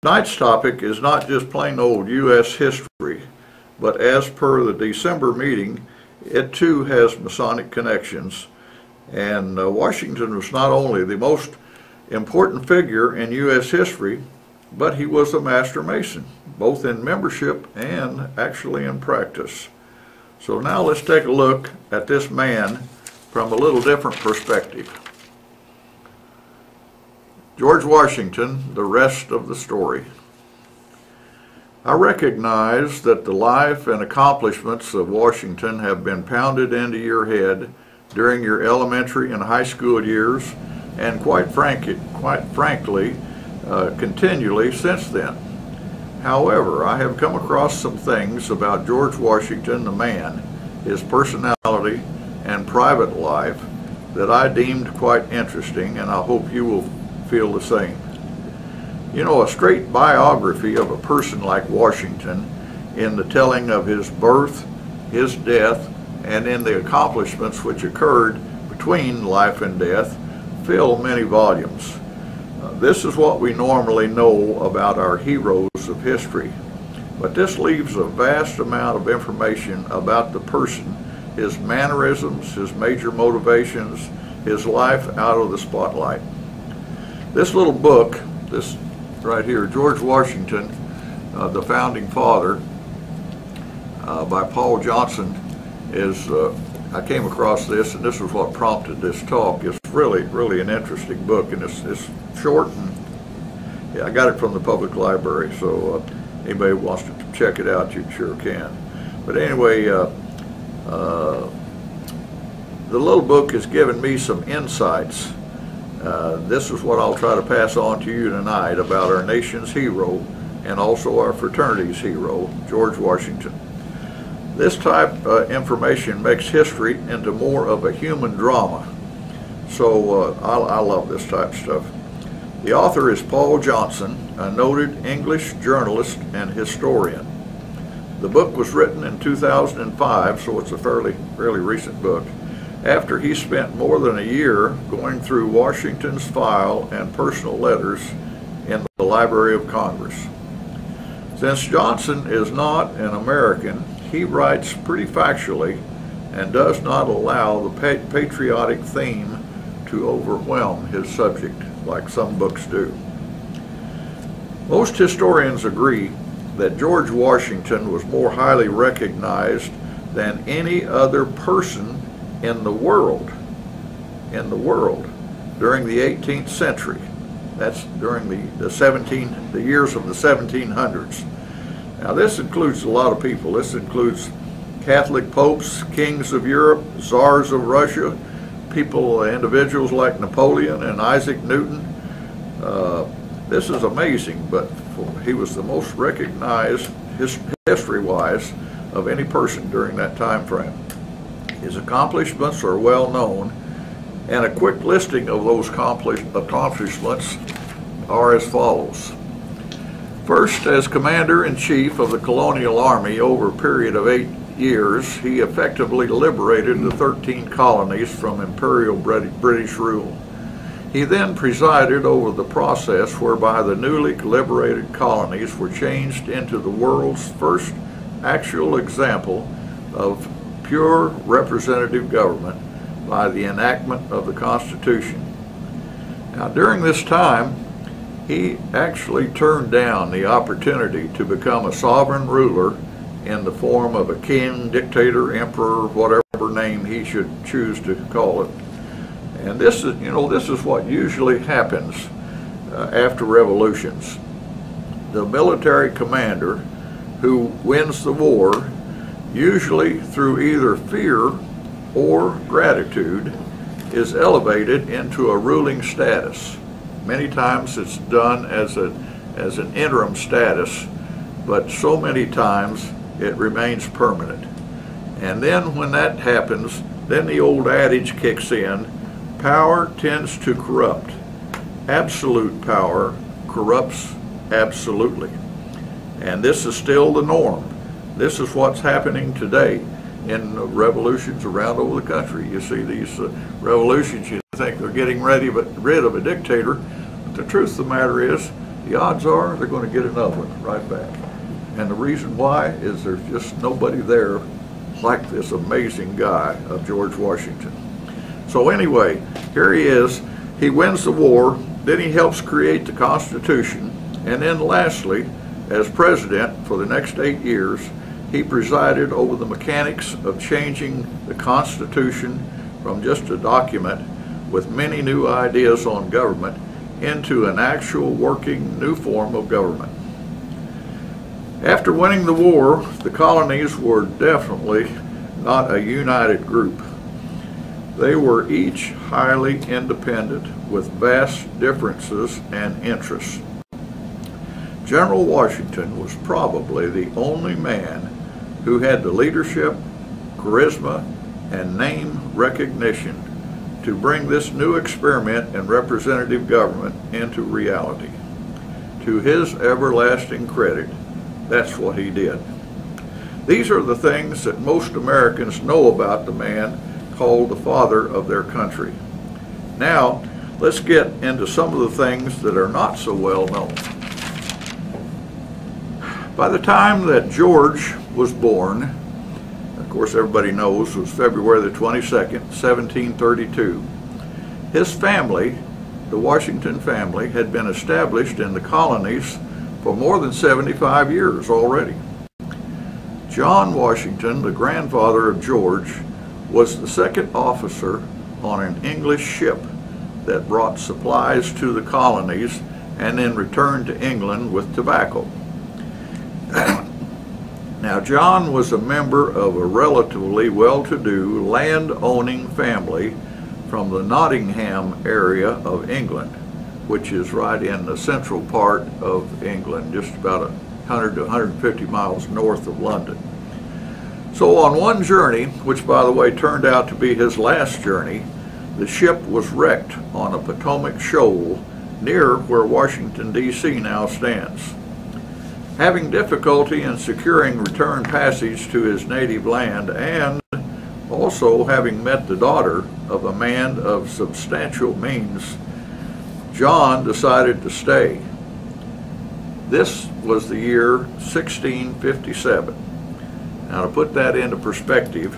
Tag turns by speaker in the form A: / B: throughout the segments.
A: Tonight's topic is not just plain old U.S. history, but as per the December meeting, it too has Masonic connections. And Washington was not only the most important figure in U.S. history, but he was a Master Mason, both in membership and actually in practice. So now let's take a look at this man from a little different perspective. George Washington, the rest of the story. I recognize that the life and accomplishments of Washington have been pounded into your head during your elementary and high school years, and quite frankly, continually since then. However, I have come across some things about George Washington, the man, his personality, and private life that I deemed quite interesting, and I hope you will feel the same. You know, a straight biography of a person like Washington, in the telling of his birth, his death, and in the accomplishments which occurred between life and death, fill many volumes. This is what we normally know about our heroes of history, but this leaves a vast amount of information about the person, his mannerisms, his major motivations, his life out of the spotlight. This little book, this right here, George Washington, the Founding Father, by Paul Johnson, is, I came across this, and this is what prompted this talk. It's really an interesting book, and it's short, and yeah, I got it from the public library, so anybody who wants to check it out, you sure can. But anyway, the little book has given me some insights. This is what I'll try to pass on to you tonight about our nation's hero and also our fraternity's hero, George Washington. This type of information makes history into more of a human drama. So I love this type of stuff. The author is Paul Johnson, a noted English journalist and historian. The book was written in 2005, so it's a fairly recent book, after he spent more than a year going through Washington's file and personal letters in the Library of Congress. Since Johnson is not an American, he writes pretty factually and does not allow the patriotic theme to overwhelm his subject like some books do. Most historians agree that George Washington was more highly recognized than any other person in the world during the 18th century. That's during the years of the 1700s. Now this includes a lot of people. This includes Catholic popes, kings of Europe, czars of Russia, individuals like Napoleon and Isaac Newton. This is amazing, but he was the most recognized history-wise of any person during that time frame. His accomplishments are well known, and a quick listing of those accomplishments are as follows. First, as Commander-in-Chief of the Colonial Army over a period of 8 years, he effectively liberated the 13 colonies from Imperial British rule. He then presided over the process whereby the newly liberated colonies were changed into the world's first actual example of pure representative government by the enactment of the Constitution. Now, during this time, he actually turned down the opportunity to become a sovereign ruler in the form of a king, dictator, emperor, whatever name he should choose to call it. And this is what usually happens after revolutions. The military commander who wins the war, usually through either fear or gratitude, is elevated into a ruling status. Many times it's done as an interim status, but so many times it remains permanent. And then when that happens, then the old adage kicks in: power tends to corrupt. Absolute power corrupts absolutely. And this is still the norm. This is what's happening today in revolutions around over the country. You see these revolutions, you think they're getting rid of a dictator, but the truth of the matter is the odds are they're going to get another one right back. And the reason why is there's just nobody there like this amazing guy of George Washington. So anyway, here he is. He wins the war, then he helps create the Constitution, and then lastly, as president for the next 8 years, he presided over the mechanics of changing the Constitution from just a document with many new ideas on government into an actual working new form of government. After winning the war, the colonies were definitely not a united group. They were each highly independent with vast differences and interests. General Washington was probably the only man who had the leadership, charisma, and name recognition to bring this new experiment in representative government into reality. To his everlasting credit, that's what he did. These are the things that most Americans know about the man called the father of their country. Now, let's get into some of the things that are not so well known. By the time that George was born, of course everybody knows, was February the 22nd, 1732, his family, the Washington family, had been established in the colonies for more than 75 years already. John Washington, the grandfather of George, was the second officer on an English ship that brought supplies to the colonies and then returned to England with tobacco. Now, John was a member of a relatively well-to-do land-owning family from the Nottingham area of England, which is right in the central part of England, just about 100 to 150 miles north of London. So on one journey, which by the way turned out to be his last journey, the ship was wrecked on a Potomac shoal near where Washington, D.C. now stands. Having difficulty in securing return passage to his native land and also having met the daughter of a man of substantial means, John decided to stay. This was the year 1657. Now, to put that into perspective,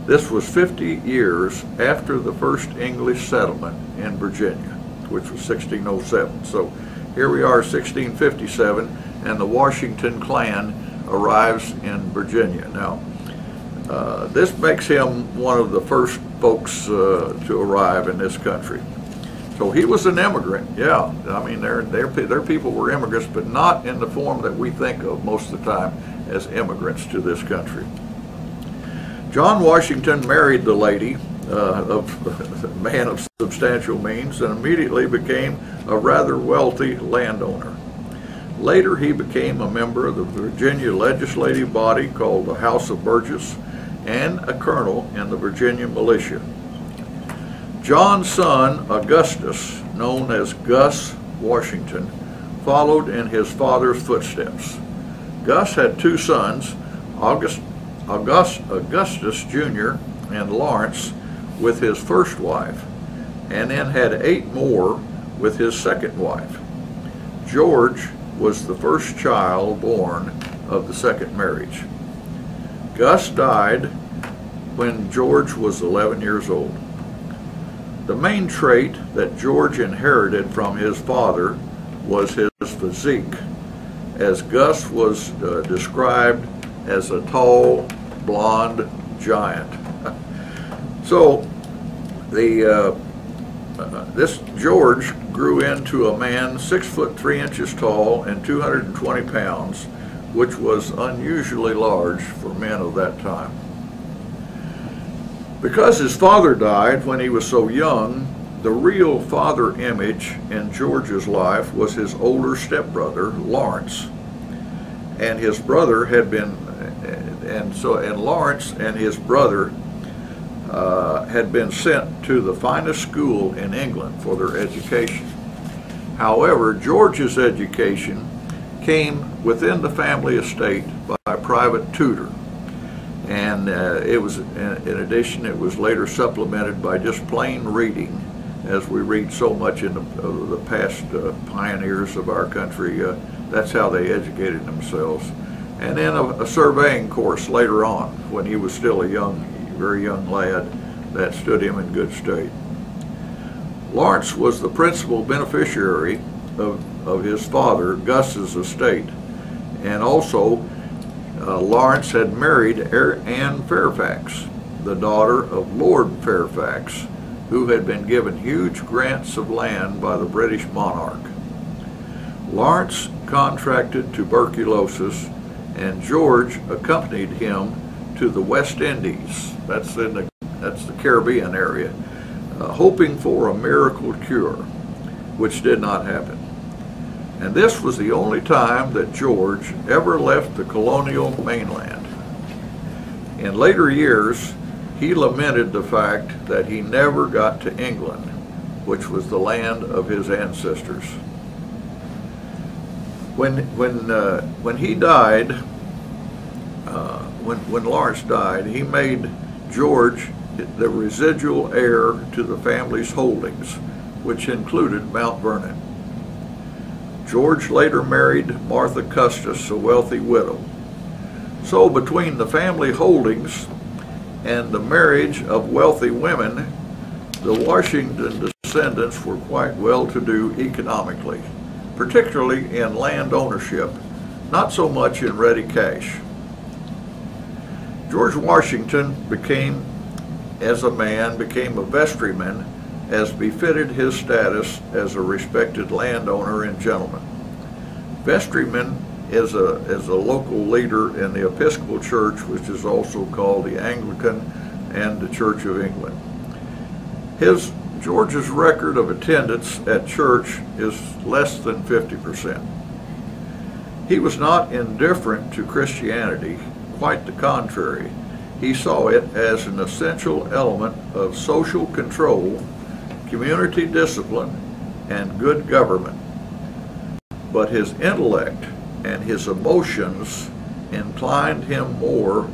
A: this was 50 years after the first English settlement in Virginia, which was 1607. So here we are, 1657, and the Washington clan arrives in Virginia. Now, this makes him one of the first folks to arrive in this country. So he was an immigrant, yeah. I mean, their people were immigrants, but not in the form that we think of most of the time as immigrants to this country. John Washington married the lady, a man of substantial means, and immediately became a rather wealthy landowner. Later, he became a member of the Virginia legislative body called the House of Burgess and a colonel in the Virginia militia. John's son, Augustus, known as Gus Washington, followed in his father's footsteps. Gus had two sons, Augustus Jr. and Lawrence, with his first wife, and then had 8 more with his second wife. George was the first child born of the second marriage. Gus died when George was 11 years old. The main trait that George inherited from his father was his physique, as Gus was described as a tall, blonde giant. So this George grew into a man 6 foot 3 inches tall and 220 pounds, which was unusually large for men of that time. Because his father died when he was so young, the real father image in George's life was his older stepbrother, Lawrence. And his brother had been, and Lawrence and his brother had been sent to the finest school in England for their education. However, George's education came within the family estate by a private tutor. And it was, in addition, it was later supplemented by just plain reading as we read so much in the past pioneers of our country. That's how they educated themselves. And then a surveying course later on, when he was still a very young lad, that stood him in good state. Lawrence was the principal beneficiary of his father, Gus's estate, and also Lawrence had married Anne Fairfax, the daughter of Lord Fairfax, who had been given huge grants of land by the British monarch. Lawrence contracted tuberculosis, and George accompanied him to the West Indies, that's the Caribbean area, hoping for a miracle cure, which did not happen. And this was the only time that George ever left the colonial mainland. In later years, he lamented the fact that he never got to England, which was the land of his ancestors. When he died, when Lawrence died, he made George the residual heir to the family's holdings, which included Mount Vernon. George later married Martha Custis, a wealthy widow. So between the family holdings and the marriage of wealthy women, the Washington descendants were quite well-to-do economically, particularly in land ownership, not so much in ready cash. George Washington became a vestryman, as befitted his status as a respected landowner and gentleman. Vestryman is a local leader in the Episcopal Church, which is also called the Anglican and the Church of England. George's record of attendance at church is less than 50%. He was not indifferent to Christianity, quite the contrary. He saw it as an essential element of social control, community discipline, and good government. But his intellect and his emotions inclined him more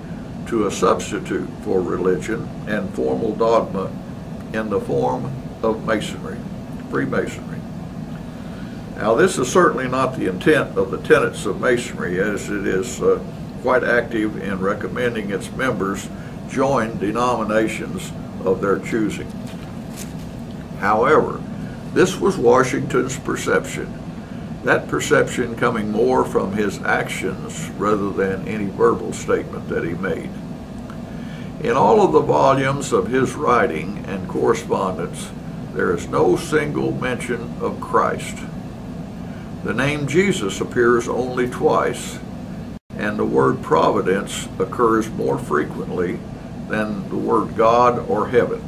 A: to a substitute for religion and formal dogma in the form of Masonry, Freemasonry. Now, this is certainly not the intent of the tenets of Masonry, as it is quite active in recommending its members join denominations of their choosing. However, this was Washington's perception, that perception coming more from his actions rather than any verbal statement that he made. In all of the volumes of his writing and correspondence, there is no single mention of Christ. The name Jesus appears only twice, and the word providence occurs more frequently than the word God or heaven.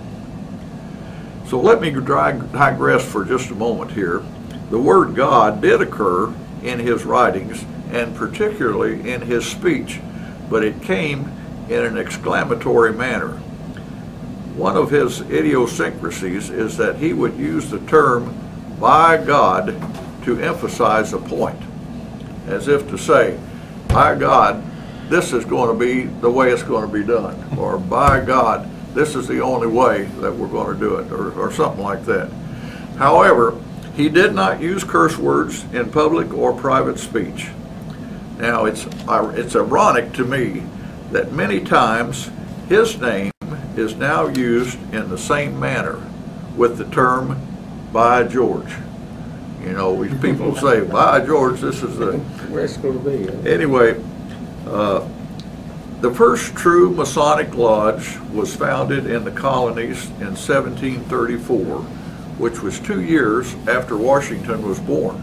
A: So let me digress for just a moment here. The word God did occur in his writings, and particularly in his speech, but it came in an exclamatory manner. One of his idiosyncrasies is that he would use the term "by God" to emphasize a point, as if to say, by God, this is going to be the way it's going to be done, or by God, this is the only way that we're going to do it, or something like that. However, he did not use curse words in public or private speech. Now, it's ironic to me that many times his name is now used in the same manner with the term "by George." You know, people say, "By George, this is the..."
B: Where it's going to be.
A: Anyway, the first true Masonic lodge was founded in the colonies in 1734, which was 2 years after Washington was born.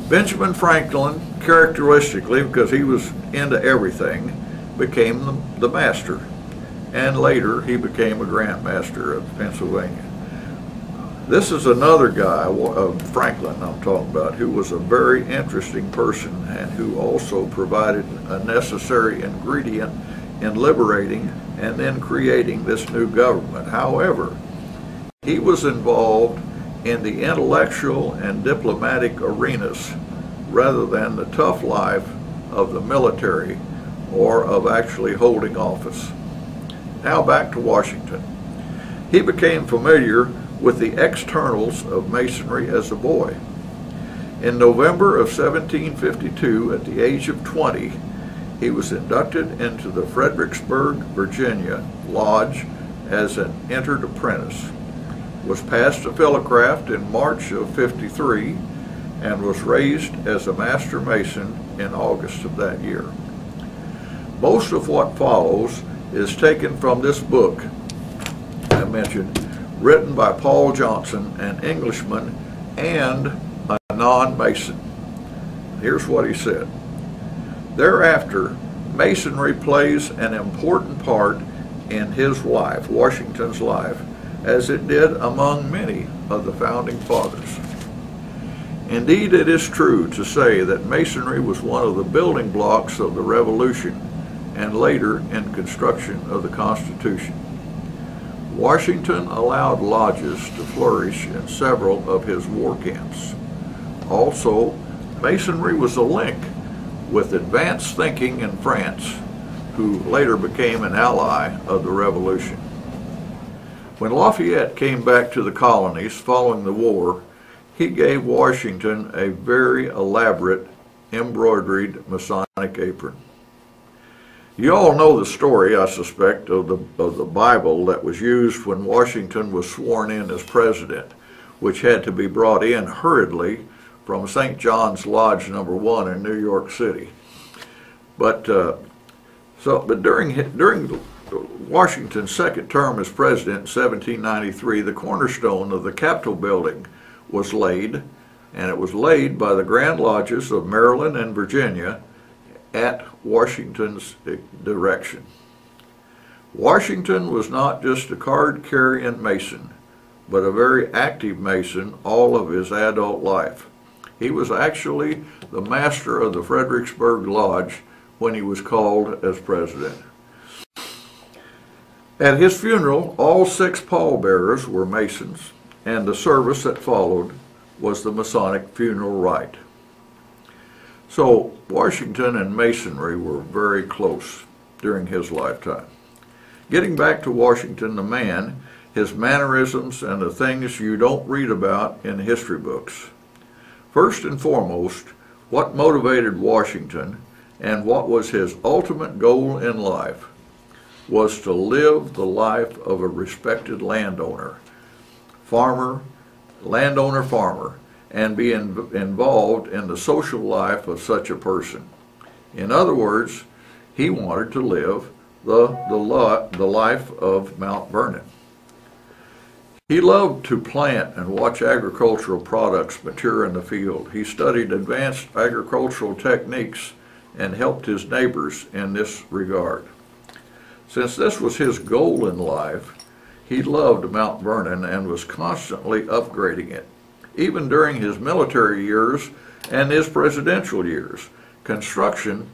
A: Benjamin Franklin, characteristically, because he was into everything, became the master, and later he became a Grand Master of Pennsylvania. This is another guy, Franklin I'm talking about, who was a very interesting person and who also provided a necessary ingredient in liberating and then creating this new government. However, he was involved in the intellectual and diplomatic arenas rather than the tough life of the military or of actually holding office. Now back to Washington. He became familiar with the Externals of Masonry as a boy. In November of 1752, at the age of 20, he was inducted into the Fredericksburg, Virginia Lodge as an entered apprentice, was passed a fellowcraft in March of 53, and was raised as a master mason in August of that year. Most of what follows is taken from this book I mentioned, written by Paul Johnson, an Englishman and a non-Mason. Here's what he said. Thereafter, Masonry plays an important part in his life, Washington's life, as it did among many of the founding fathers. Indeed, it is true to say that Masonry was one of the building blocks of the Revolution and later in construction of the Constitution. Washington allowed lodges to flourish in several of his war camps. Also, Masonry was a link with advanced thinking in France, who later became an ally of the Revolution. When Lafayette came back to the colonies following the war, he gave Washington a very elaborate embroidered Masonic apron. You all know the story, I suspect, of the Bible that was used when Washington was sworn in as president, which had to be brought in hurriedly from St. John's Lodge number 1 in New York City. But during Washington's second term as president in 1793, the cornerstone of the Capitol building was laid, and it was laid by the Grand Lodges of Maryland and Virginia at Washington's direction. Washington was not just a card-carrying Mason, but a very active Mason all of his adult life. He was actually the master of the Fredericksburg Lodge when he was called as president. At his funeral, all 6 pallbearers were Masons, and the service that followed was the Masonic funeral rite. So Washington and Masonry were very close during his lifetime. Getting back to Washington the man, his mannerisms and the things you don't read about in history books. First and foremost, what motivated Washington and what was his ultimate goal in life was to live the life of a respected landowner, landowner-farmer, and be involved in the social life of such a person. In other words, he wanted to live the life of Mount Vernon. He loved to plant and watch agricultural products mature in the field. He studied advanced agricultural techniques and helped his neighbors in this regard. Since this was his goal in life, he loved Mount Vernon and was constantly upgrading it. Even during his military years and his presidential years, construction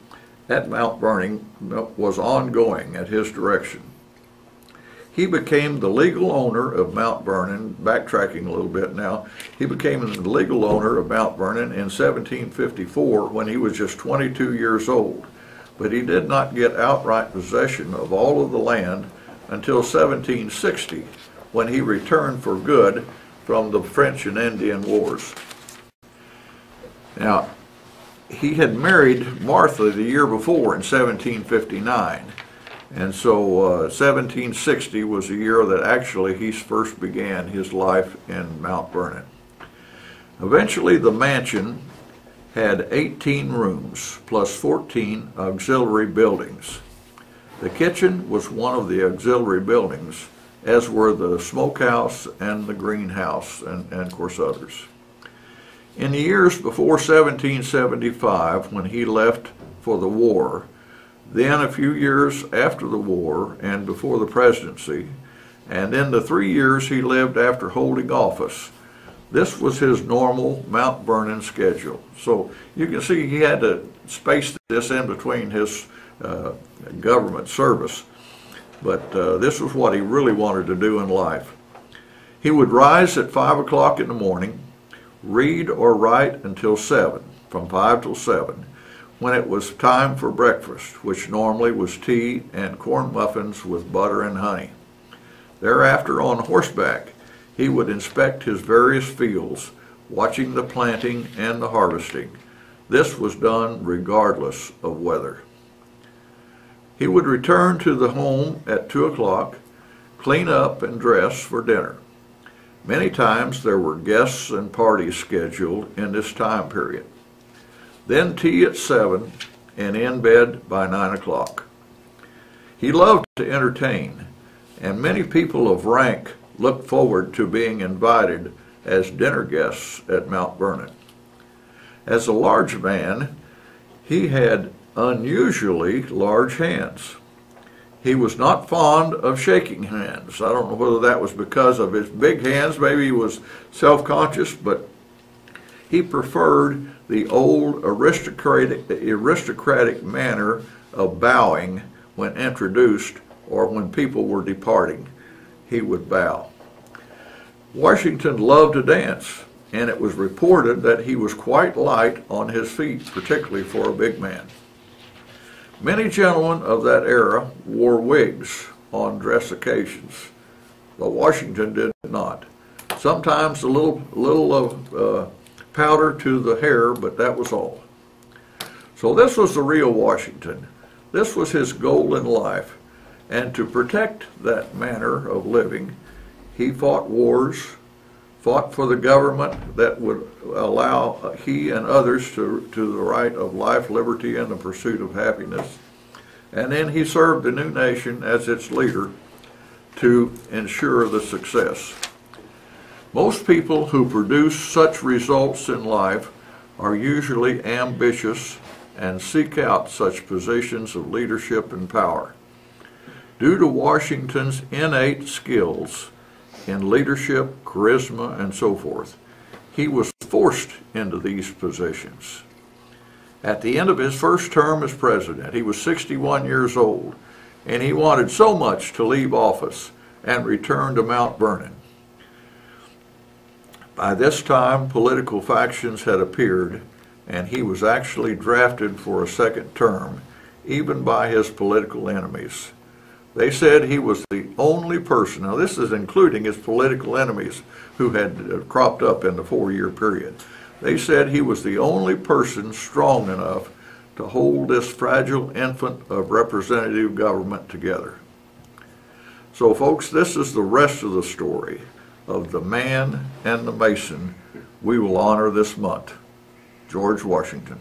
A: at Mount Vernon was ongoing at his direction. He became the legal owner of Mount Vernon, backtracking a little bit now, he became the legal owner of Mount Vernon in 1754 when he was just 22 years old. But he did not get outright possession of all of the land until 1760, when he returned for good from the French and Indian Wars. Now, he had married Martha the year before in 1759, and so 1760 was the year that actually he first began his life in Mount Vernon. Eventually, the mansion had 18 rooms plus 14 auxiliary buildings. The kitchen was one of the auxiliary buildings, as were the smokehouse and the greenhouse, and of course others. In the years before 1775, when he left for the war, then a few years after the war and before the presidency, and in the 3 years he lived after holding office, this was his normal Mount Vernon schedule. So you can see he had to space this in between his government service. But this was what he really wanted to do in life. He would rise at 5 o'clock in the morning, read or write until 7, from 5 till 7, when it was time for breakfast, which normally was tea and corn muffins with butter and honey. Thereafter, on horseback, he would inspect his various fields, watching the planting and the harvesting. This was done regardless of weather. He would return to the home at 2 o'clock, clean up and dress for dinner. Many times there were guests and parties scheduled in this time period. Then tea at 7 and in bed by 9 o'clock. He loved to entertain, and many people of rank looked forward to being invited as dinner guests at Mount Vernon. As a large man, he had unusually large hands. He was not fond of shaking hands. I don't know whether that was because of his big hands, maybe he was self-conscious, but he preferred the old aristocratic manner of bowing when introduced or when people were departing. He would bow. Washington loved to dance, and it was reported that he was quite light on his feet, particularly for a big man. Many gentlemen of that era wore wigs on dress occasions, but Washington did not. Sometimes a little powder to the hair, but that was all. So this was the real Washington. This was his goal in life, and to protect that manner of living, he fought wars, fought for the government that would allow he and others to the right of life, liberty, and the pursuit of happiness. And then he served the new nation as its leader to ensure the success. Most people who produce such results in life are usually ambitious and seek out such positions of leadership and power. Due to Washington's innate skills in leadership, charisma, and so forth, he was forced into these positions. At the end of his first term as president, he was 61 years old, and he wanted so much to leave office and return to Mount Vernon. By this time, political factions had appeared, and he was actually drafted for a second term, even by his political enemies. They said he was the only person, now this is including his political enemies who had cropped up in the 4-year period. They said he was the only person strong enough to hold this fragile infant of representative government together. So folks, this is the rest of the story of the man and the Mason we will honor this month, George Washington.